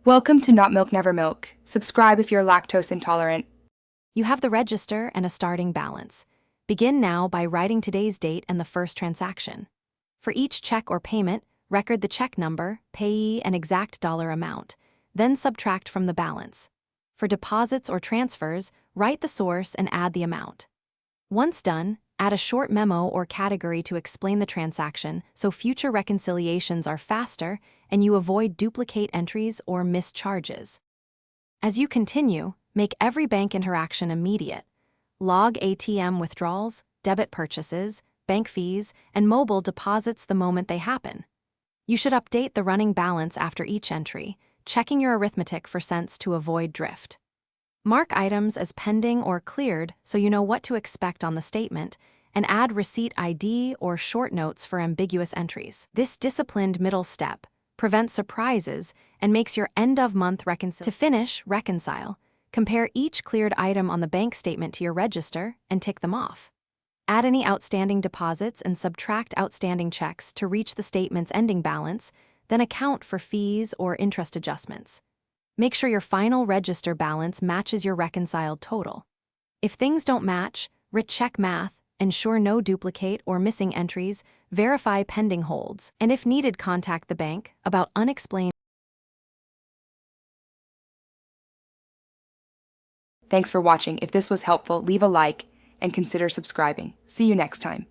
Welcome to Not Milk Never Milk. Subscribe if you're lactose intolerant. You have the register and a starting balance. Begin now by writing today's date and the first transaction. For each check or payment, record the check number, payee, and exact dollar amount, then subtract from the balance. For deposits or transfers, write the source and add the amount. Once done, add a short memo or category to explain the transaction so future reconciliations are faster and you avoid duplicate entries or missed charges. As you continue, make every bank interaction immediate. Log ATM withdrawals, debit purchases, bank fees, and mobile deposits the moment they happen. You should update the running balance after each entry, checking your arithmetic for cents to avoid drift. Mark items as pending or cleared so you know what to expect on the statement, and add receipt ID or short notes for ambiguous entries. This disciplined middle step prevents surprises and makes your end-of-month reconciliation. To finish, reconcile. Compare each cleared item on the bank statement to your register and tick them off. Add any outstanding deposits and subtract outstanding checks to reach the statement's ending balance, then account for fees or interest adjustments. Make sure your final register balance matches your reconciled total. If things don't match, recheck math, ensure no duplicate or missing entries, verify pending holds, and if needed, contact the bank about unexplained. Thanks for watching. If this was helpful, leave a like and consider subscribing. See you next time.